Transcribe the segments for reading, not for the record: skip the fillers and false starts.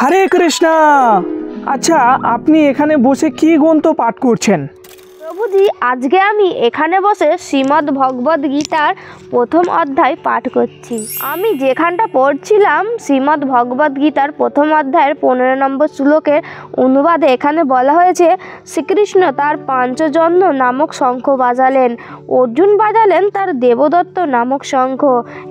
হরে কৃষ্ণ। আচ্ছা, আপনি এখানে বসে কি গ্রন্থ পাঠ করছেন? প্রভুজি, আজকে আমি এখানে বসে শ্রীমদ্ ভগবদ গীতার প্রথম অধ্যায় পাঠ করছি। আমি যেখানটা পড়ছিলাম শ্রীমদ্ ভগবদ গীতার প্রথম অধ্যায়ের 15 নম্বর শ্লোকের অনুবাদে এখানে বলা হয়েছে, শ্রীকৃষ্ণ তার পাঞ্চজন্য নামক শঙ্খ বাজালেন, অর্জুন বাজালেন তার দেবদত্ত নামক শঙ্খ,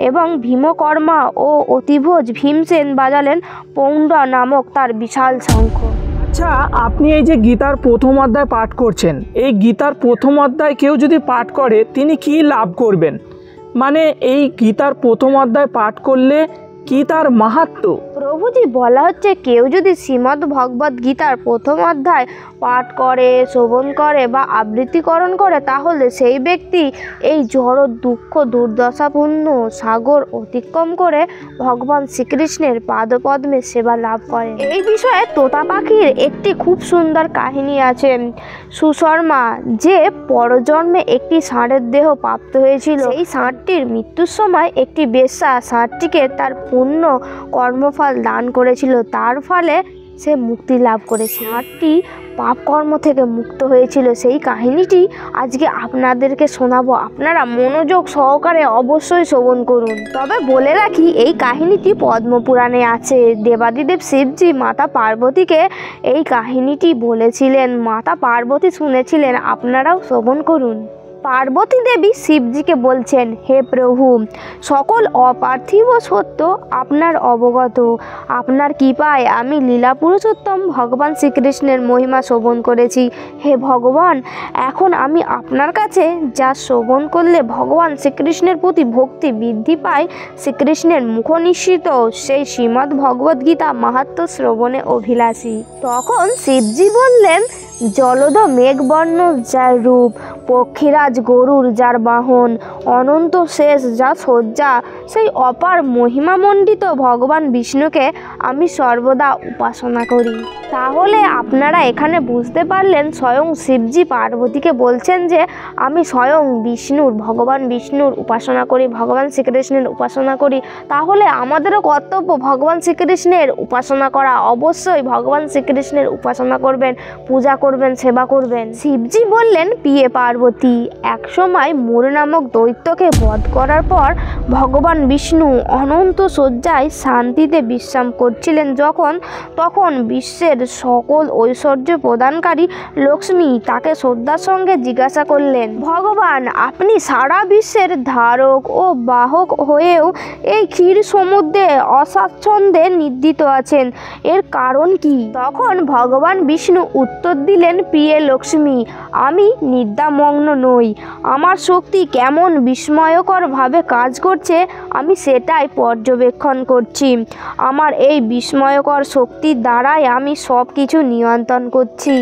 এবং ভীমকর্মা ও অতিভোজ ভীমসেন বাজালেন পৌণ্ড নামক তার বিশাল শঙ্খ। আচ্ছা, আপনি এই যে গীতার প্রথম অধ্যায় পাঠ করছেন, এই গীতার প্রথম অধ্যায় কেউ যদি পাঠ করে তিনি কি লাভ করবেন? মানে এই গীতার প্রথম অধ্যায় পাঠ করলে কি তার মাহাত্ম্য? প্রভুজি, বলা হচ্ছে কেউ যদি শ্রীমদ্ ভগবদ গীতার প্রথম অধ্যায় পাঠ করে, শ্রবণ করে বা আবৃত্তিকরণ করে, তাহলে সেই ব্যক্তি এই জড় দুঃখ দুর্দশাপূর্ণ সাগর অতিক্রম করে ভগবান শ্রীকৃষ্ণের পাদপদ্মে সেবা লাভ করে। এই বিষয়ে তোতা পাখির একটি খুব সুন্দর কাহিনী আছে। সুশর্মা যে পরজন্মে একটি ষাঁড়ের দেহ প্রাপ্ত হয়েছিল, সেই ষাঁড়টির মৃত্যুর সময় একটি বেশ্যা ষাঁড়টিকে তার পূর্ণ কর্মফল দান করেছিল, তার ফলে সে মুক্তি লাভ করেছিল। ষাঁড়টি পাপ কর্ম থেকে মুক্ত হয়েছিল। সেই কাহিনীটি আজকে আপনাদেরকে শোনাবো, আপনারা মনোযোগ সহকারে অবশ্যই শ্রবণ করুন। তবে বলে রাখি, এই কাহিনীটি পদ্মপুরাণে আছে। দেবাদিদেব শিবজি মাতা পার্বতীকে এই কাহিনীটি বলেছিলেন, মাতা পার্বতী শুনেছিলেন, আপনারাও শ্রবণ করুন। পার্বতী দেবী শিবজিকে বলছেন, হে প্রভু, সকল অপার্থিব সত্য আপনার অবগত, আপনার কৃপায় আমি লীলা পুরুষোত্তম ভগবান শ্রীকৃষ্ণের মহিমা শ্রবণ করেছি। হে ভগবান, এখন আমি আপনার কাছে যা শ্রবণ করলে ভগবান শ্রীকৃষ্ণের প্রতি ভক্তি বৃদ্ধি পায়, শ্রীকৃষ্ণের মুখনিঃসৃত সেই শ্রীমদ্ ভগবদ গীতা মাহাত্ম্য শ্রবণে অভিলাষী। তখন শিবজি বললেন, জলদ মেঘবর্ণ যার রূপ, পক্ষীরাজ গরুর যার বাহন, অনন্ত শেষ যা শয্যা, সেই অপার মহিমামণ্ডিত ভগবান বিষ্ণুকে আমি সর্বদা উপাসনা করি। তাহলে আপনারা এখানে বুঝতে পারলেন, স্বয়ং শিবজি পার্বতীকে বলছেন যে আমি স্বয়ং বিষ্ণুর, ভগবান বিষ্ণুর উপাসনা করি, ভগবান শ্রীকৃষ্ণের উপাসনা করি। তাহলে আমাদেরও কর্তব্য ভগবান শ্রীকৃষ্ণের উপাসনা করা। অবশ্যই ভগবান শ্রীকৃষ্ণের উপাসনা করবেন, পূজা করবেন, সেবা করবেন। শিবজি বললেন, প্রিয়ে পার্বতী, একসময় মোর নামক দৈত্যকে বধ করার পর ভগবান বিষ্ণু অনন্ত শয্যায় শান্তিতে বিশ্রাম করছিলেন তখন বিশ্বের সকল ঐশ্বর্য প্রদানকারী লক্ষ্মী তাকে শ্রদ্ধার সঙ্গে জিজ্ঞাসা করলেন, ভগবান, আপনি সারা বিশ্বের ধারক ও বাহক হয়েও এই ক্ষীর সমুদ্রে অস্বাচ্ছন্দ্যে নিদ্রিত আছেন, এর কারণ কি? তখন ভগবান বিষ্ণু উত্তর দিলেন, প্রিয়ে লক্ষ্মী, আমি নিদ্রামগ্ন নই। আমার শক্তি কেমন বিস্ময়করভাবে কাজ করছে আমি সেটাই পর্যবেক্ষণ করছি। আমার এই বিস্ময়কর শক্তির দ্বারাই আমি সব কিছু নিয়ন্ত্রণ করছি,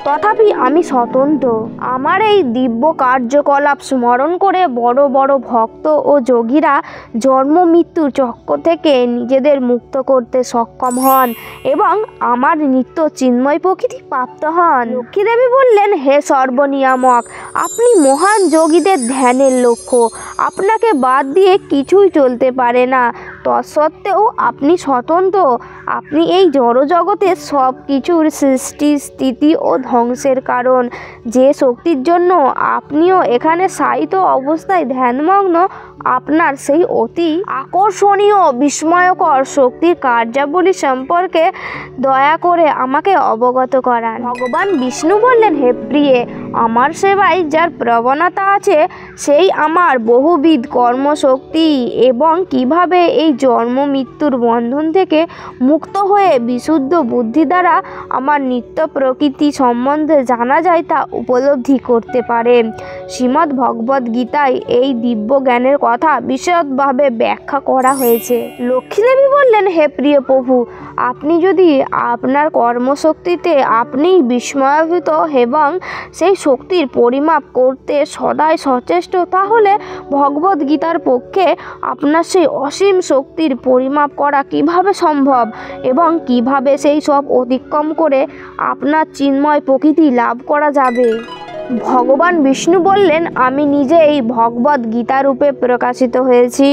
তথাপি আমি স্বতন্ত্র। আমার এই দিব্য কার্যকলাপ স্মরণ করে বড় বড় ভক্ত ও যোগীরা জন্ম মৃত্যুর চক্র থেকে নিজেদের মুক্ত করতে সক্ষম হন এবং আমার নিত্য চিন্ময় প্রকৃতি প্রাপ্ত হন। লক্ষ্মীদেবী বললেন, হে সর্বনিয়ামক, আপনি মহান যোগীদের ধ্যানের লক্ষ্য, আপনাকে বাদ দিয়ে কিছুই চলতে পারে না। তৎসত্ত্বেও আপনি স্বতন্ত্র। আপনি এই জড়জগতের সব কিছুর সৃষ্টি, স্থিতি ও ধ্বংসের কারণ। যে শক্তির জন্য আপনিও এখানে শায়িত অবস্থায় ধ্যানমগ্ন, আপনার সেই অতি আকর্ষণীয় বিস্ময়কর শক্তির কার্যাবলী সম্পর্কে দয়া করে আমাকে অবগত করান। ভগবান বিষ্ণু বললেন, হে প্রিয়ে, আমার সেবায় যার প্রবণতা আছে সেই আমার বহুবিধ কর্মশক্তি, এবং কিভাবে এই জন্ম মৃত্যুর বন্ধন থেকে মুক্ত হয়ে বিশুদ্ধ বুদ্ধি দ্বারা আমার নিত্য প্রকৃতি সম্বন্ধে জানা যায় তা উপলব্ধি করতে পারে। শ্রীমদ্ ভগবদ গীতায় এই দিব্য জ্ঞানের কথা বিশদভাবে ব্যাখ্যা করা হয়েছে। লক্ষ্মীদেবী বললেন, হে প্রিয় প্রভু, আপনি যদি আপনার কর্মশক্তিতে আপনিই বিস্ময়ান্বিত এবং সেই শক্তির পরিমাপ করতে সদাই সচেষ্ট, তাহলে ভগবদ গীতার পক্ষে আপনার সেই অসীম শক্তির পরিমাপ করা কিভাবে সম্ভব এবং কিভাবে সেই সব অতিক্রম করে আপনার চিন্ময় প্রকৃতি লাভ করা যাবে? ভগবান বিষ্ণু বললেন, আমি নিজেই ভগবদ গীতা রূপে প্রকাশিত হয়েছি,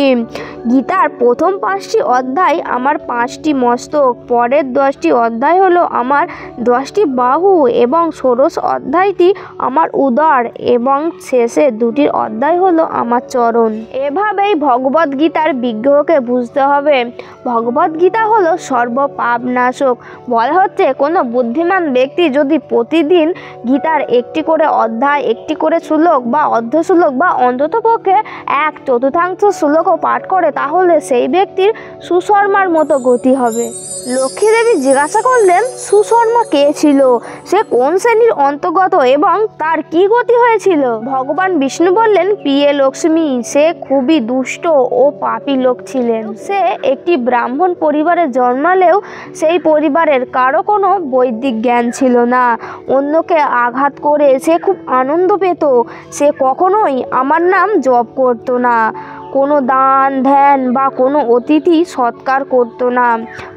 গীতার প্রথম 5টি অধ্যায় আমার 5টি মস্তক, পরের 10টি অধ্যায় হলো আমার 10টি বাহু এবং ষোড়শ অধ্যায়টি আমার উদর এবং শেষের 2টি অধ্যায় হলো আমার চরণ। এভাবেই ভগবদ্গীতার বিগ্রহকে বুঝতে হবে। ভগবদ্গীতা হলো সর্বপাপ নাশক। বলা হচ্ছে কোনো বুদ্ধিমান ব্যক্তি যদি প্রতিদিন গীতার একটি করে অধ্যায়, একটি করে শ্লোক বা অর্ধ শ্লোক বা অন্ততপক্ষে 1/4 শ্লোকও পাঠ করে তাহলে সেই ব্যক্তির সুশর্মার মতো গতি হবে। লক্ষ্মী দেবী জিজ্ঞাসা করলেন সুশর্মা কে ছিল, সে কোন শ্রেণীর অন্তর্গত এবং তার কি গতি হয়েছিল? ভগবান বিষ্ণু বললেন প্রিয়ে লক্ষ্মী, সে খুবই দুষ্ট ও পাপী লোক ছিলেন। সে একটি ব্রাহ্মণ পরিবারে জন্মালেও সেই পরিবারের কারো কোনো বৈদিক জ্ঞান ছিল না। অন্যকে আঘাত করে সে খুব আনন্দ পেত। সে কখনোই আমার নাম জপ করতো না, কোনো দান ধ্যান বা কোনো অতিথি সৎকার করতো না।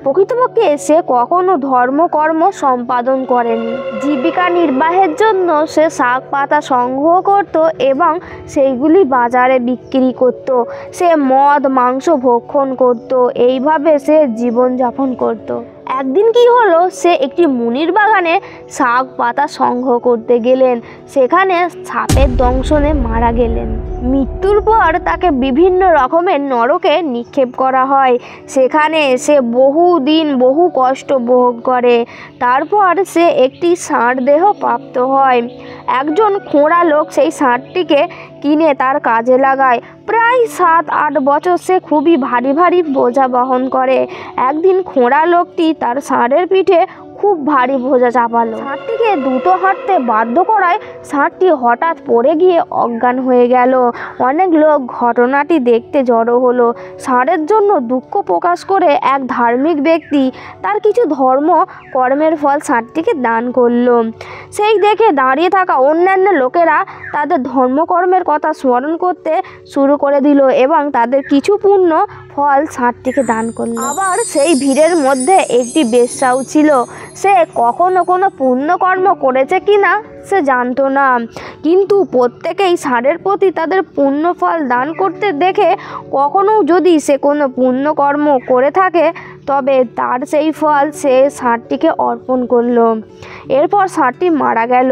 প্রকৃতপক্ষে সে কখনো ধর্মকর্ম সম্পাদন করেনি। জীবিকা নির্বাহের জন্য সে শাক পাতা সংগ্রহ করত এবং সেইগুলি বাজারে বিক্রি করত। সে মদ মাংস ভক্ষণ করত। এইভাবে সে জীবনযাপন করত। একদিন কি হলো, সে একটি মুনির বাগানে শাক পাতা সংগ্রহ করতে গেলেন। সেখানে সাপের দংশনে মারা গেলেন। মৃত্যুর পর তাকে বিভিন্ন রকমের নরকে নিক্ষেপ করা হয়। সেখানে সে বহুদিন বহু কষ্ট ভোগ করে। তারপর সে একটি ষাঁড় দেহ প্রাপ্ত হয়। একজন খোঁড়া লোক সেই ষাঁড়টিকে কিনে তার কাজে লাগায়। প্রায় 7-8 বছর সে খুবই ভারী ভারী বোঝা বহন করে। একদিন খোঁড়া লোকটি তার ষাঁড়ের পিঠে খুব ভারী বোঝা চাপালো। ষাঁড়টিকে দ্রুত হাঁটতে বাধ্য করায় ষাঁড়টি হঠাৎ পড়ে গিয়ে অজ্ঞান হয়ে গেল। অনেক লোক ঘটনাটি দেখতে জড়ো হলো। ষাঁড়ের জন্য দুঃখ প্রকাশ করে এক ধার্মিক ব্যক্তি তার কিছু ধর্ম কর্মের ফল ষাঁড়টিকে দান করলো। সেই দেখে দাঁড়িয়ে থাকা অন্যান্য লোকেরা তাদের ধর্মকর্মের কথা স্মরণ করতে শুরু করে দিল এবং তাদের কিছু পুণ্য ফল ষাঁড়টিকে দান করলো। আবার সেই ভিড়ের মধ্যে একটি বেশ্যাও ছিল। সে কখনো কোনো পুণ্যকর্ম করেছে কিনা সে জানতো না, কিন্তু প্রত্যেকেই ষাঁড়ের প্রতি তাদের পুণ্যফল দান করতে দেখে কখনো যদি সে কোনো পুণ্যকর্ম করে থাকে তবে তার সেই ফল সে ষাঁড়টিকে অর্পণ করলো। এরপর ষাঁড়টি মারা গেল।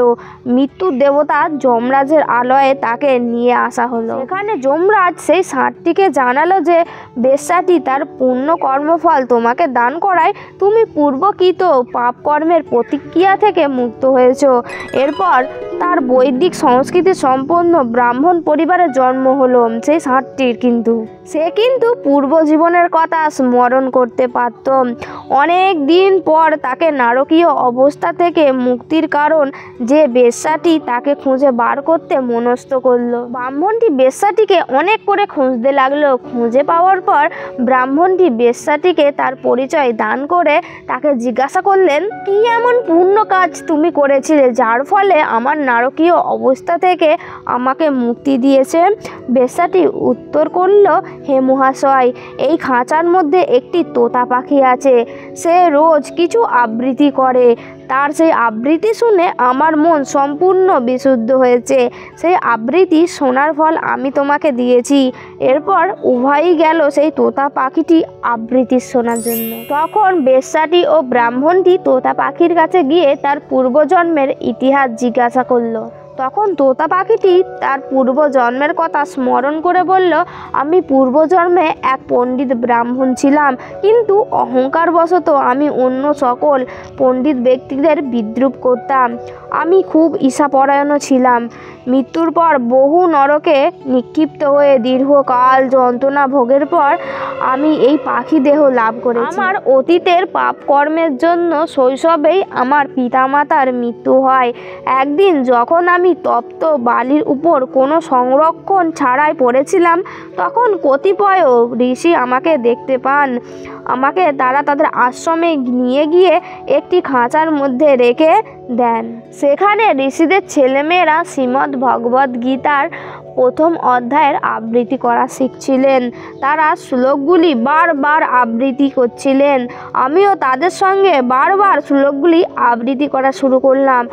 মৃত্যুর দেবতা যমরাজের আলয়ে তাকে নিয়ে আসা হলো। এখানে যমরাজ সেই ষাঁড়টিকে জানালো যে বেশ্যাটি তার পুণ্য কর্মফল তোমাকে দান করায় তুমি পূর্বকৃত পাপকর্মের প্রতিক্রিয়া থেকে মুক্ত হয়েছ। এরপর তার বৈদিক সংস্কৃতি সম্পন্ন ব্রাহ্মণ পরিবারে জন্ম হলো সেই ষাঁড়টির। কিন্তু সে পূর্বজীবনের কথা স্মরণ করতে পারত। অনেক দিন পর তাকে নারকীয় অবস্থা থেকে মুক্তির কারণ যে বেশ্যাটি তাকে খুঁজে বার করতে মনস্থ করলো। ব্রাহ্মণটি বেশ্যাটিকে অনেক করে খুঁজতে লাগলো। খুঁজে পাওয়ার পর ব্রাহ্মণটি বেশ্যাটিকে তার পরিচয় দান করে তাকে জিজ্ঞাসা করলেন কি এমন পুণ্য কাজ তুমি করেছিলে যার ফলে আমার নারকীয় অবস্থা থেকে আমাকে মুক্তি দিয়েছে? বেশ্যাটি উত্তর করল, হে মহাশয়, এই খাঁচার মধ্যে একটি তোতা পাখি আছে। সে রোজ কিছু আবৃত্তি করে। তার সেই আবৃত্তি শুনে আমার মন সম্পূর্ণ বিশুদ্ধ হয়েছে। সেই আবৃত্তি শোনার ফল আমি তোমাকে দিয়েছি। এরপর উভয়ই গেল সেই তোতা পাখিটি আবৃত্তি শোনার জন্য। তখন বেশ্যাটি ও ব্রাহ্মণটি তোতা পাখির কাছে গিয়ে তার পূর্বজন্মের ইতিহাস জিজ্ঞাসা করলো। তখন তোতা পাখিটি তার পূর্বজন্মের কথা স্মরণ করে বলল, আমি পূর্বজন্মে এক পণ্ডিত ব্রাহ্মণ ছিলাম, কিন্তু অহংকারবশত আমি অন্য সকল পণ্ডিত ব্যক্তিদের বিদ্রূপ করতাম। আমি খুব ঈর্ষাপরায়ণ ছিলাম। মৃত্যুর পর বহু নরকে নিক্ষিপ্ত হয়ে দীর্ঘকাল যন্ত্রণা ভোগের পর আমি এই পাখি দেহ লাভ করেছি। আমার অতীতের পাপকর্মের জন্য শৈশবেই আমার পিতামাতার মৃত্যু হয়। একদিন যখন আমি তপ্ত বালির উপর কোনো সংরক্ষণ ছাড়াই পড়েছিলাম তখন কতিপয় ঋষি আমাকে দেখতে পান। আমাকে তারা তাদের আশ্রমে নিয়ে গিয়ে একটি খাঁচার মধ্যে রেখে দেন। সেখানে ঋষিদের ছেলেমেয়েরা শ্রীমদ্ ভগবদ্ গীতার প্রথম অধ্যায়ের আবৃত্তি করা শিখছিলেন। তারা শ্লোকগুলি বারবার আবৃত্তি করছিলেন। আমিও তাদের সঙ্গে বারবার শ্লোকগুলি আবৃত্তি করা শুরু করলাম।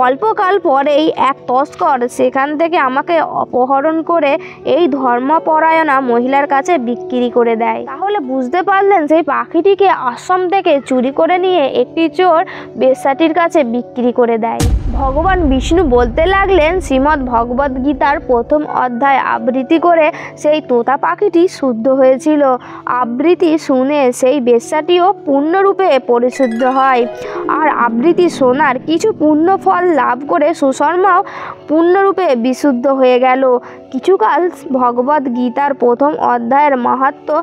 অল্পকাল পরেই এক তস্কর সেখান থেকে আমাকে অপহরণ করে এই ধর্মপরায়ণা মহিলার কাছে বিক্রি করে দেয়। তাহলে বুঝতে পারলেন, সেই পাখিটিকে আশ্রম থেকে চুরি করে নিয়ে একটি চোর বেশ্যাটির কাছে বিক্রি করে দেয়। ভগবান বিষ্ণু বলতে লাগলেন, শ্রীমদ্ ভগবদ্ গীতার প্রথম অধ্যায় আবৃত্তি করে সেই তোতা পাখিটি শুদ্ধ হয়েছিল। আবৃত্তি শুনে সেই বেশ্যাটিও পূর্ণরূপে পরিশুদ্ধ হয়। আর আবৃত্তি শোনার কিছু পুণ্য ফল লাভ করে সুশর্মাও পূর্ণরূপে বিশুদ্ধ হয়ে গেল। কিছুকাল ভগবদ্ গীতার প্রথম অধ্যায়ের মাহাত্ম্য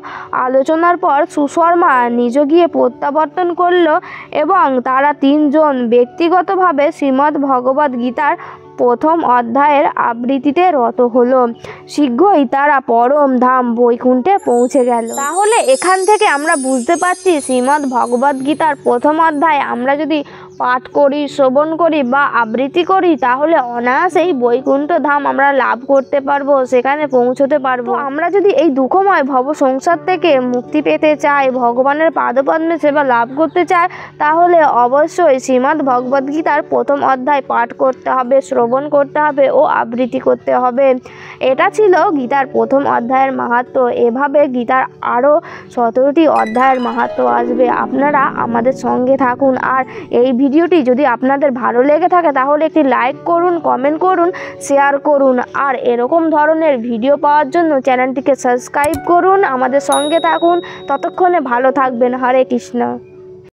আলোচনার পর সুশর্মা নিজ গিয়ে প্রত্যাবর্তন করল এবং তারা তিনজন ব্যক্তিগতভাবে শ্রীমদ্ ভগবদ্ গীতার প্রথম অধ্যায়ের আবৃত্তিতে রত হলো। শীঘ্রই তারা পরম ধাম বৈকুণ্ঠে পৌঁছে গেল। তাহলে এখান থেকে আমরা বুঝতে পারছি, শ্রীমদ্ ভগবদ্ গীতার প্রথম অধ্যায় আমরা যদি পাঠ করি, শ্রবণ করি বা আবৃত্তি করি, তাহলে অনায়াসেই বৈকুণ্ঠ ধাম আমরা লাভ করতে পারবো, সেখানে পৌঁছতে পারবো। আমরা যদি এই দুঃখময় ভব সংসার থেকে মুক্তি পেতে চাই, ভগবানের পাদপদ্মে সেবা লাভ করতে চাই, তাহলে অবশ্যই শ্রীমদ্ ভগবদ্ গীতার প্রথম অধ্যায় পাঠ করতে হবে, শ্রবণ করতে হবে ও আবৃত্তি করতে হবে। এটা ছিল গীতার প্রথম অধ্যায়ের মাহাত্ম্য। এভাবে গীতার আরও 17টি অধ্যায়ের মাহাত্ম্য আসবে। আপনারা আমাদের সঙ্গে থাকুন। আর এই ভিডিওটি যদি আপনাদের ভালো লেগে থাকে তাহলে একটি লাইক করুন, কমেন্ট করুন, শেয়ার করুন। আর এরকম ধরনের ভিডিও পাওয়ার জন্য চ্যানেলটিকে সাবস্ক্রাইব করুন, আমাদের সঙ্গে থাকুন। ততক্ষণে ভালো থাকবেন। হরে কৃষ্ণ।